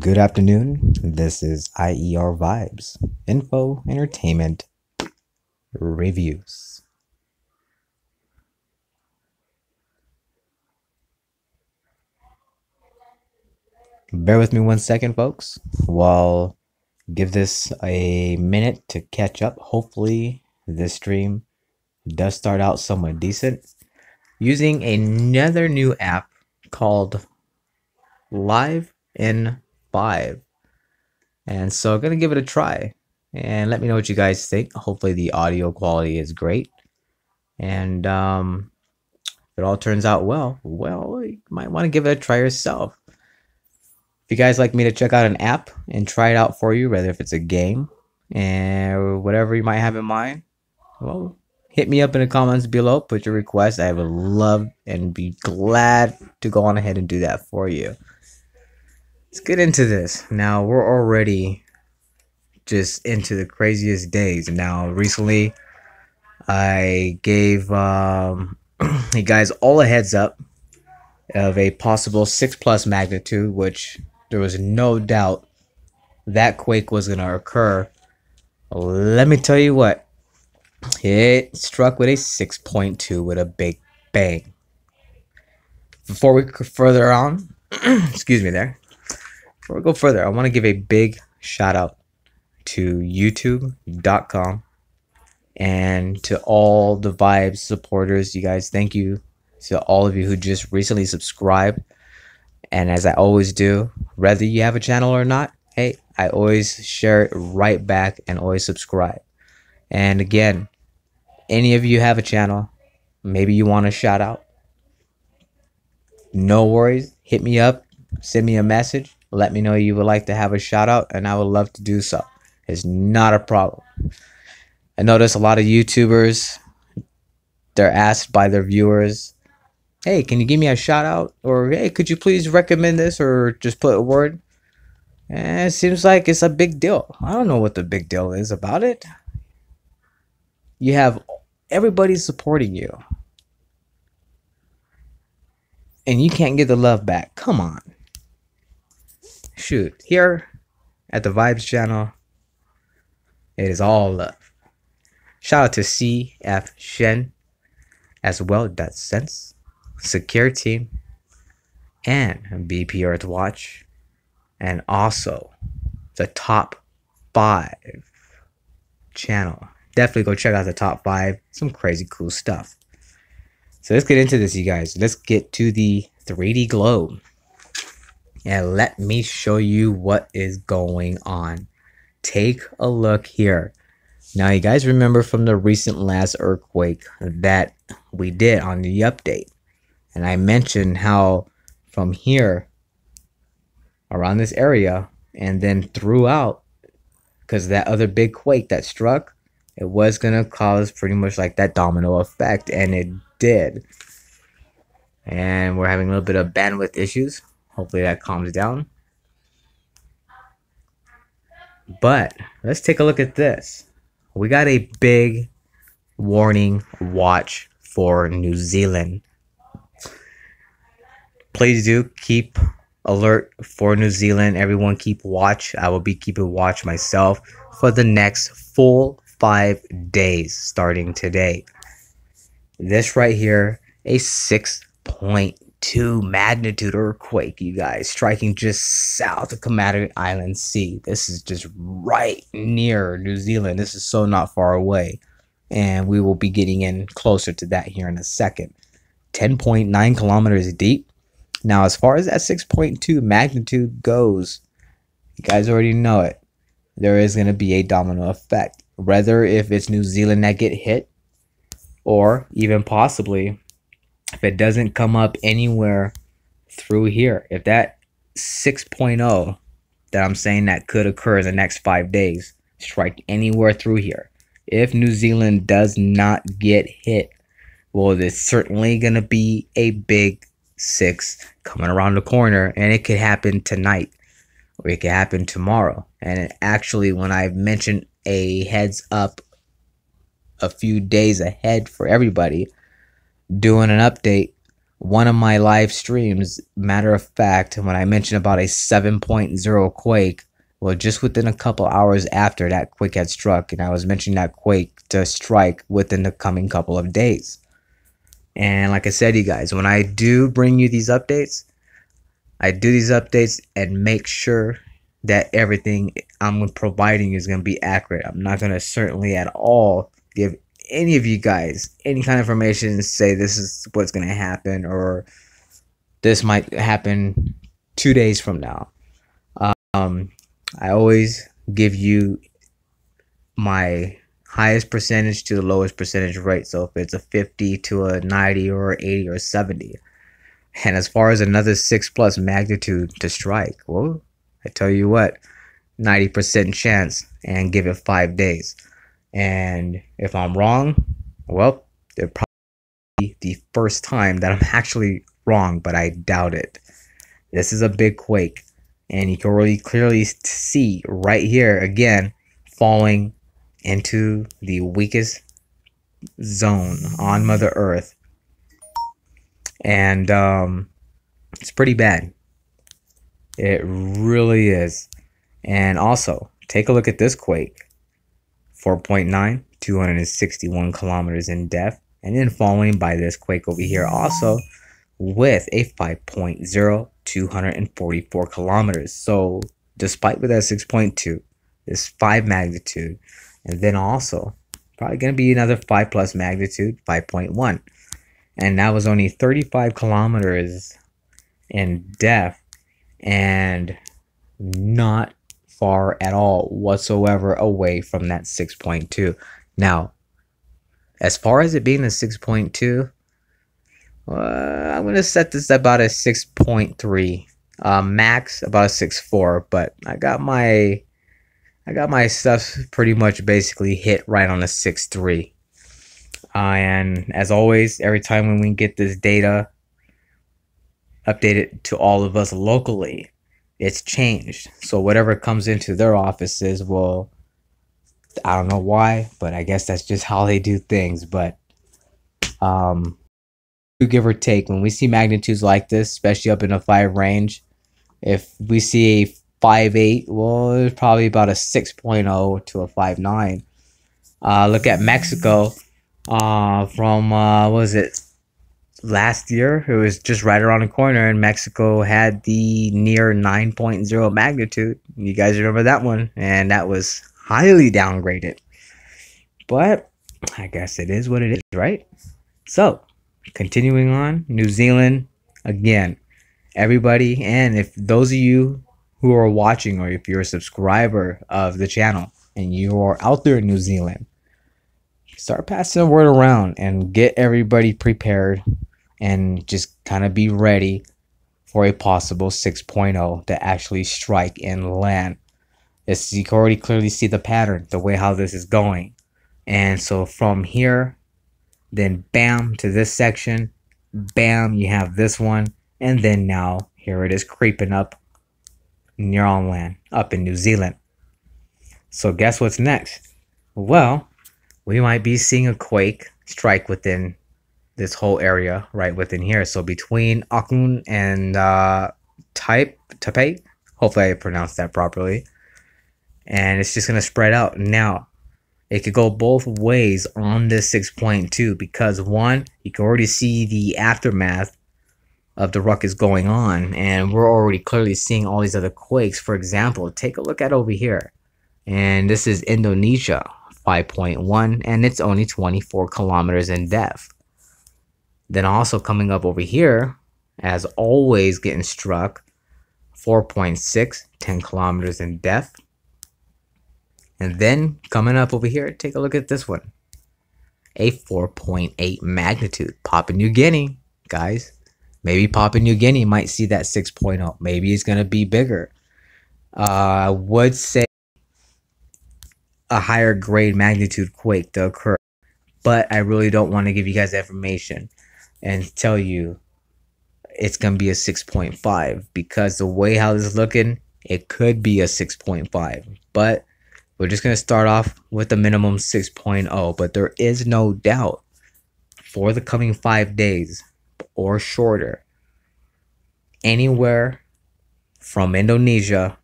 Good afternoon. This is IER Vibes, Info Entertainment Reviews. Bear with me 1 second, folks, while give this a minute to catch up. Hopefully, this stream does start out somewhat decent. Using another new app called Live in 5. And so I'm going to give it a try and let me know what you guys think. Hopefully the audio quality is great. And if it all turns out well, you might want to give it a try yourself. If you guys like me to check out an app and try it out for you, whether if it's a game or whatever you might have in mind, well, hit me up in the comments below. Put your request. I would love and be glad to go on ahead and do that for you. Let's get into this. Now, we're already just into the craziest days. Now, recently, I gave you guys all a heads up of a possible 6+ magnitude, which there was no doubt that quake was going to occur. Let me tell you what, it struck with a 6.2 with a big bang. Before we go further on, excuse me there. Before we go further, I want to give a big shout out to youtube.com and to all the Vibes supporters. You guys, thank you to all of you who just recently subscribed. And as I always do, whether you have a channel or not, hey, I always share it right back and always subscribe. And again, any of you have a channel, maybe you want a shout out, no worries, hit me up, send me a message, let me know you would like to have a shout out, and I would love to do so. It's not a problem. I notice a lot of YouTubers, they're asked by their viewers, hey, can you give me a shout out? Or, hey, could you please recommend this or just put a word? And it seems like it's a big deal. I don't know what the big deal is about it. You have everybody supporting you, and you can't get the love back. Come on. Shoot, here at the Vibes channel, it is all love. Shout out to CF Shen as well, That Sense, Secure Team, and BP Earthwatch, and also the Top 5 channel. Definitely go check out the Top 5. Some crazy cool stuff. So let's get into this, you guys. Let's get to the 3D globe. And let me show you what is going on. Take a look here. Now, you guys remember from the recent last earthquake that we did on the update. And I mentioned how from here, around this area, and then throughout, because that other big quake that struck, it was going to cause pretty much like that domino effect. And it did. And we're having a little bit of bandwidth issues. Hopefully that calms down. But let's take a look at this. We got a big warning watch for New Zealand. Please do keep alert for New Zealand. Everyone keep watch. I will be keeping watch myself for the next full 5 days starting today. This right here, a 6.2 magnitude earthquake, you guys, striking just south of Comodo Island Sea. This is just right near New Zealand. This is so not far away, and we will be getting in closer to that here in a second. 10.9 kilometers deep. Now, as far as that 6.2 magnitude goes, you guys already know it. There is going to be a domino effect, whether if it's New Zealand that get hit, or even possibly if it doesn't come up anywhere through here. If that 6.0 that I'm saying that could occur in the next 5 days strike anywhere through here, if New Zealand does not get hit, well, there's certainly going to be a big 6 coming around the corner, and it could happen tonight or it could happen tomorrow. And actually, when I mentioned a heads up a few days ahead for everybody doing an update, one of my live streams, matter of fact, when I mentioned about a 7.0 quake, well, just within a couple hours after that quake had struck, and I was mentioning that quake to strike within the coming couple of days. And like I said, you guys, when I do bring you these updates, I do these updates and make sure that everything I'm providing is going to be accurate. I'm not going to certainly at all give any of you guys any kind of information and say this is what's going to happen or this might happen 2 days from now. I always give you my highest percentage to the lowest percentage rate. So if it's a 50 to a 90 or 80 or 70. And as far as another 6+ magnitude to strike, well, I tell you what, 90% chance and give it 5 days. And if I'm wrong, well, it'll probably be the first time that I'm actually wrong, but I doubt it. This is a big quake. And you can really clearly see right here, again, falling into the weakest zone on Mother Earth. And it's pretty bad. It really is. And also, take a look at this quake. 4.9, 261 kilometers in depth. And then following by this quake over here also with a 5.0, 244 kilometers. So despite with that 6.2, this 5 magnitude, and then also probably going to be another 5+ magnitude, 5.1. And that was only 35 kilometers in depth and not far at all whatsoever away from that 6.2. Now, as far as it being a 6.2, I'm going to set this about a 6.3, max about a 6.4, but I got my stuff pretty much basically hit right on a 6.3. And as always, every time when we get this data updated to all of us locally, it's changed. So whatever comes into their offices will, I don't know why, but I guess that's just how they do things. But give or take, when we see magnitudes like this, especially up in the 5 range, if we see a 5.8, well, it's probably about a 6.0 to a 5.9. Look at Mexico. From what was it, last year? It was just right around the corner, and Mexico had the near 9.0 magnitude. You guys remember that one? And that was highly downgraded. But I guess it is what it is, right? So continuing on, New Zealand again, everybody, and if those of you who are watching, or if you're a subscriber of the channel and you are out there in New Zealand, start passing the word around and get everybody prepared and just kind of be ready for a possible 6.0 to actually strike and land. You can already clearly see the pattern, the way how this is going. And so from here, then bam, to this section, bam, you have this one, and then now here it is creeping up near on land, up in New Zealand. So guess what's next? Well, we might be seeing a quake strike within this whole area right within here. So between Auckland and Taipei, hopefully I pronounced that properly. And it's just going to spread out. Now, it could go both ways on this 6.2 because one, you can already see the aftermath of the ruckus going on, and we're already clearly seeing all these other quakes. For example, take a look at over here, and this is Indonesia, 5.1, and it's only 24 kilometers in depth. Then also coming up over here, as always getting struck, 4.6, 10 kilometers in depth. And then coming up over here, take a look at this one, a 4.8 magnitude, Papua New Guinea, guys. Maybe Papua New Guinea might see that 6.0. Maybe it's going to be bigger. I would say a higher grade magnitude quake to occur, but I really don't want to give you guys that information and tell you it's going to be a 6.5 because the way how this is looking, it could be a 6.5, but we're just going to start off with the minimum 6.0, but there is no doubt for the coming 5 days, or shorter. Anywhere from Indonesia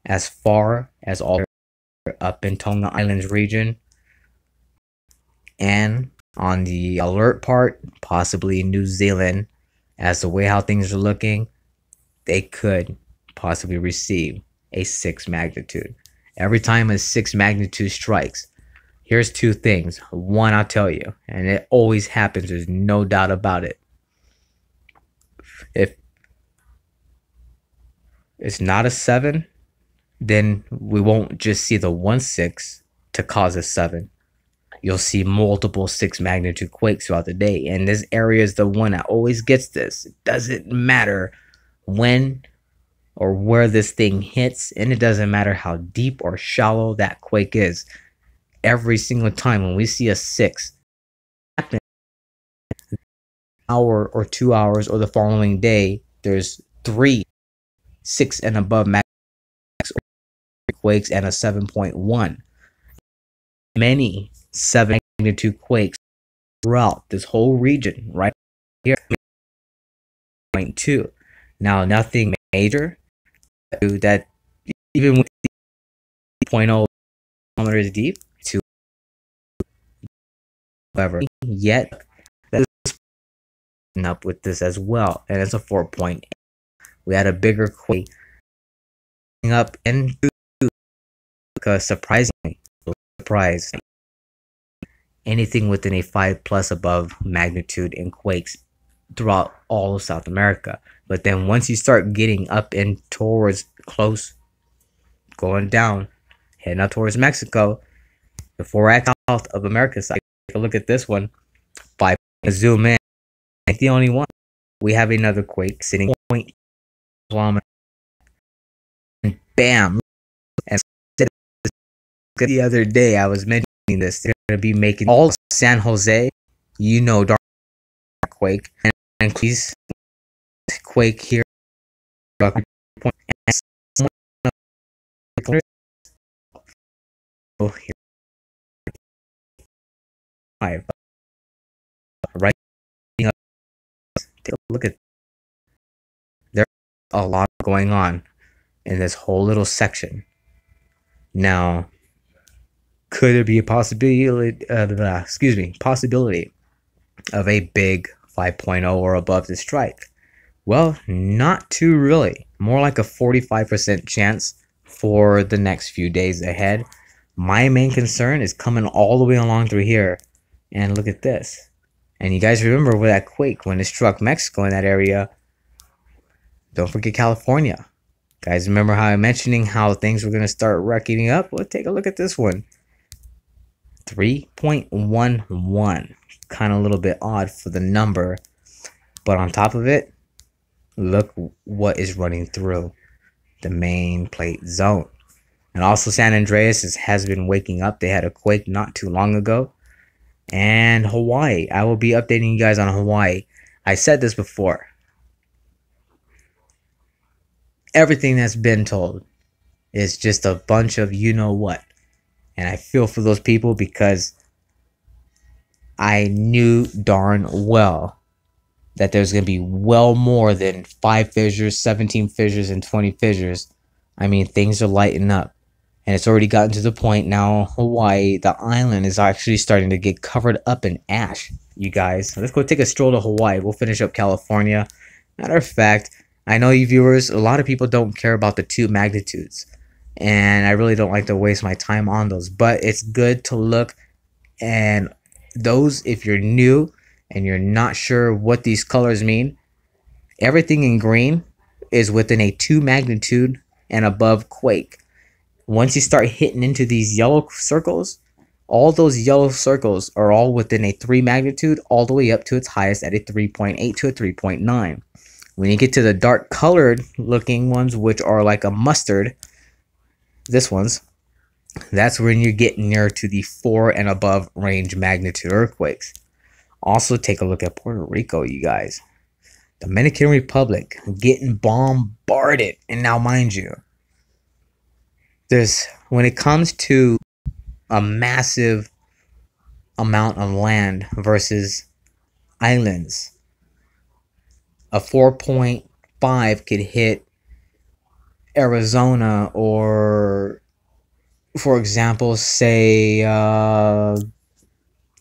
as far as all up in Tonga Islands region, and on the alert part, possibly New Zealand, as the way how things are looking, they could possibly receive a 6 magnitude. Every time a 6 magnitude strikes, here's two things. One, I'll tell you, and it always happens, there's no doubt about it. If it's not a 7, then we won't just see the 1/6 to cause a 7. You'll see multiple 6 magnitude quakes throughout the day. And this area is the one that always gets this. It doesn't matter when or where this thing hits, and it doesn't matter how deep or shallow that quake is. Every single time when we see a 6 happen, an hour or 2 hours or the following day, there's 3 6 and above magnitude quakes and a 7.1. Many 7 magnitude quakes throughout this whole region right here. 0.2. Now, nothing major that even with 0.0 kilometers deep to however yet that is up with this as well, and it's a 4.8. We had a bigger quake up in because surprisingly, anything within a 5+ above magnitude in quakes throughout all of South America. But then once you start getting up in towards close, going down, heading up towards Mexico, before I south of America side, take a look at this one. 5. Zoom in. It's the only one. We have another quake sitting 0.0 kilometers. And bam! And the other day I was mentioning this. They're going to be making all San Jose, you know, dark quake, and please quake here. Right, take a look at. There's a lot going on in this whole little section. Now, could there be a possibility? Possibility of a big 5.0 or above to strike? Well, not too really. More like a 45% chance for the next few days ahead. My main concern is coming all the way along through here. And look at this. And you guys remember where that quake, when it struck Mexico in that area, don't forget California. Guys, remember how I'm mentioning how things were going to start wrecking up? Well, take a look at this one. 3.11. Kind of a little bit odd for the number. But on top of it, look what is running through the main plate zone. And also San Andreas has been waking up. They had a quake not too long ago. And Hawaii. I will be updating you guys on Hawaii. I said this before. Everything that's been told is just a bunch of you know what. And I feel for those people because I knew darn well that there's going to be well more than 5 fissures, 17 fissures, and 20 fissures. I mean, things are lighting up. And it's already gotten to the point now, Hawaii, the island, is actually starting to get covered up in ash, you guys. Let's go take a stroll to Hawaii. We'll finish up California. Matter of fact, I know you viewers, a lot of people don't care about the 2 magnitudes. And I really don't like to waste my time on those. But it's good to look. And those, if you're new and you're not sure what these colors mean, everything in green is within a 2 magnitude and above quake. Once you start hitting into these yellow circles, all those yellow circles are all within a 3 magnitude, all the way up to its highest at a 3.8 to a 3.9. When you get to the dark colored looking ones, which are like a mustard, this one's, that's when you're getting near to the 4 and above range magnitude earthquakes. Also, take a look at Puerto Rico, you guys. Dominican Republic getting bombarded. And now, mind you, when it comes to a massive amount of land versus islands, a 4.5 could hit Arizona, or for example, say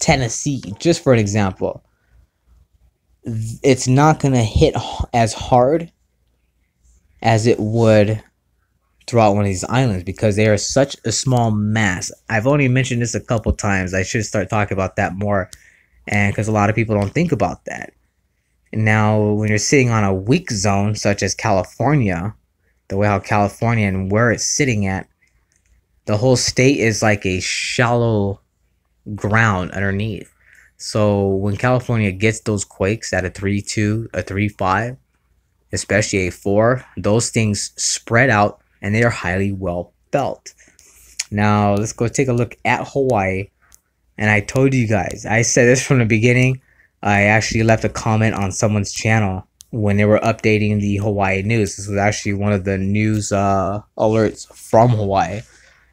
Tennessee, just for an example. It's not going to hit as hard as it would throughout one of these islands because they are such a small mass. I've only mentioned this a couple times. I should start talking about that more, and because a lot of people don't think about that. Now, when you're sitting on a weak zone such as California, the way how California and where it's sitting at, the whole state is like a shallow ground underneath. So when California gets those quakes at a 3.2, a 3.5, especially a 4, those things spread out and they are highly well felt. Now let's go take a look at Hawaii. And I told you guys, I said this from the beginning. I actually left a comment on someone's channel when they were updating the Hawaii news. This was actually one of the news alerts from Hawaii,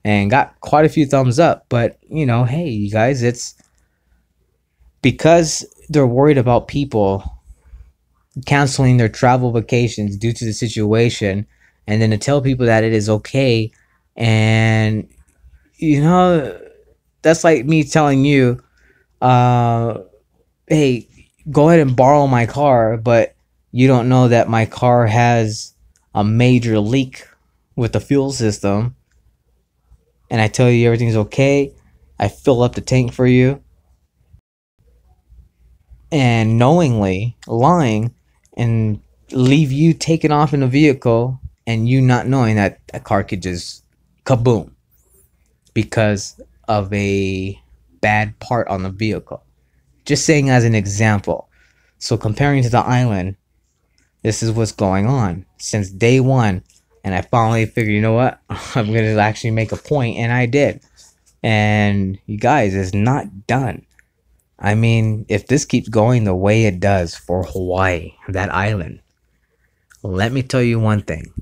and got quite a few thumbs up. But you know, hey, you guys, it's because they're worried about people canceling their travel vacations due to the situation, and then to tell people that it is okay. And you know, that's like me telling you, hey, go ahead and borrow my car, but you don't know that my car has a major leak with the fuel system, and I tell you everything's okay. I fill up the tank for you, and knowingly lying and leave you taken off in a vehicle and you not knowing that that car could just kaboom because of a bad part on the vehicle. Just saying as an example. So comparing to the island, this is what's going on since day one. And I finally figured, you know what? I'm going to actually make a point, and I did. And you guys, it's not done. I mean, if this keeps going the way it does for Hawaii, that island, let me tell you one thing.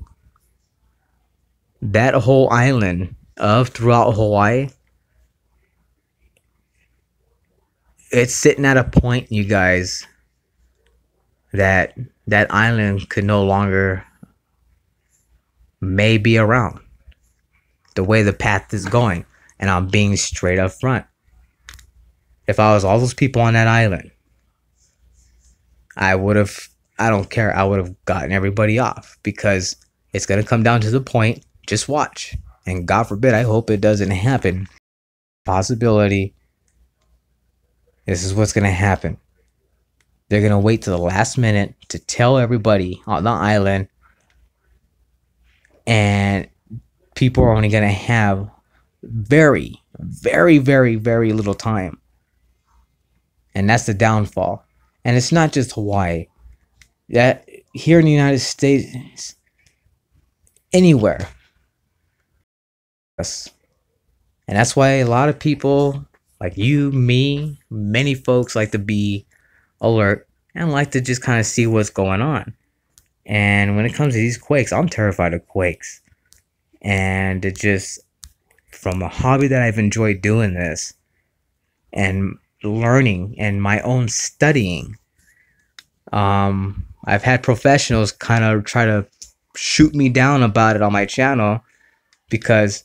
That whole island of throughout Hawaii, it's sitting at a point, you guys, that that island could no longer may be around the way the path is going. And I'm being straight up front. If I was all those people on that island, I don't care, I would have gotten everybody off, because it's going to come down to the point, just watch. And God forbid, I hope it doesn't happen. Possibility, this is what's going to happen. They're going to wait to the last minute to tell everybody on the island, and people are only going to have very, very, very, very little time. And that's the downfall. And it's not just Hawaii. That here in the United States, anywhere. And that's why a lot of people like you, me, many folks like to be alert and like to just kind of see what's going on. And when it comes to these quakes, I'm terrified of quakes. And it just, from a hobby that I've enjoyed doing this and learning and my own studying, I've had professionals kind of try to shoot me down about it on my channel because,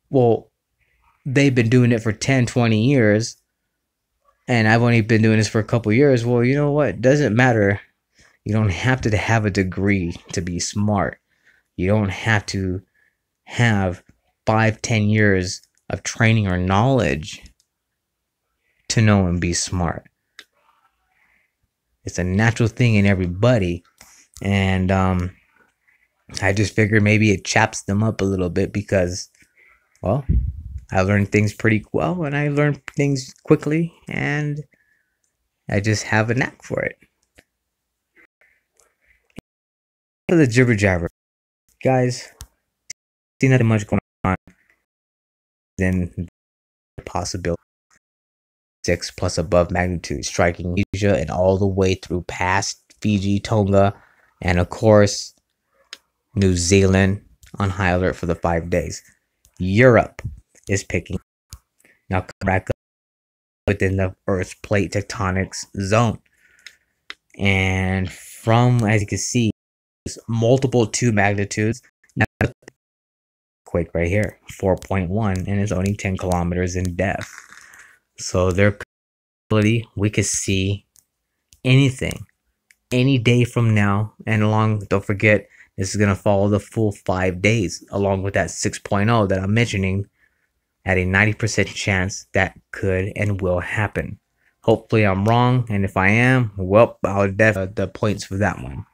well, they've been doing it for 10, 20 years and I've only been doing this for a couple years. Well, you know what? It doesn't matter. You don't have to have a degree to be smart. You don't have to have 5, 10 years of training or knowledge to know and be smart. It's a natural thing in everybody. And I just figured maybe it chaps them up a little bit because, well, I learned things pretty well and I learned things quickly and I just have a knack for it. The jibber jabber, guys, see nothing much going on than the possibility 6 plus above magnitude striking Asia and all the way through past Fiji, Tonga, and of course New Zealand on high alert for the 5 days. Europe is picking now back up within the Earth's plate tectonics zone. And from, as you can see, multiple 2 magnitudes. Quake right here, 4.1, and it's only 10 kilometers in depth. So their ability, we could see anything any day from now, and along, don't forget, this is going to follow the full 5 days along with that 6.0 that I'm mentioning, at a 90% chance that could and will happen. Hopefully I'm wrong, and if I am, well, I'll def the points for that one.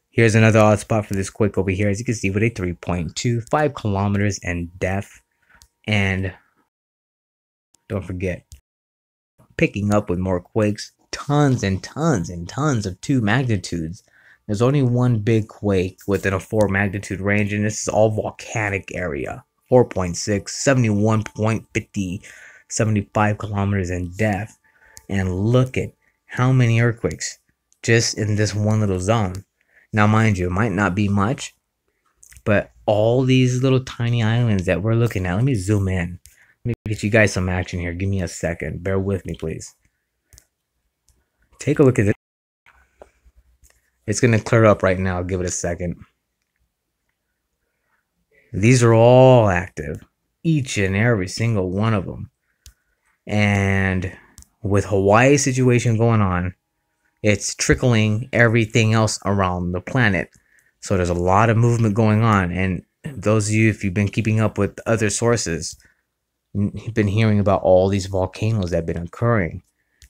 Here's another odd spot for this quake over here, as you can see, with a 3.25 kilometers in depth. And don't forget, picking up with more quakes, tons and tons and tons of 2 magnitudes. There's only one big quake within a 4 magnitude range, and this is all volcanic area. 4.6, 71.50, 75 kilometers in depth. And look at how many earthquakes just in this one little zone. Now, mind you, it might not be much, but all these little tiny islands that we're looking at, let me zoom in. Let me get you guys some action here. Give me a second. Bear with me, please. Take a look at this. It's going to clear up right now. Give it a second. These are all active. Each and every single one of them. And with Hawaii situation going on, it's trickling everything else around the planet. So there's a lot of movement going on. And those of you, if you've been keeping up with other sources, you've been hearing about all these volcanoes that have been occurring.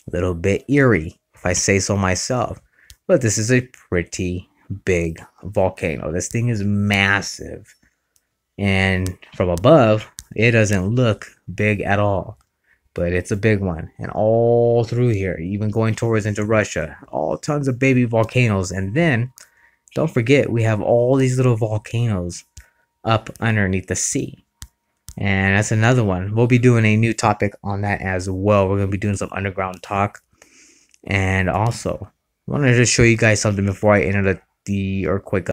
A little bit eerie, if I say so myself. But this is a pretty big volcano. This thing is massive. And from above, it doesn't look big at all. But it's a big one. And all through here, even going towards into Russia, all tons of baby volcanoes. And then, don't forget, we have all these little volcanoes up underneath the sea. And that's another one. We'll be doing a new topic on that as well. We're going to be doing some underground talk. And also, I wanted to show you guys something before I enter the earthquake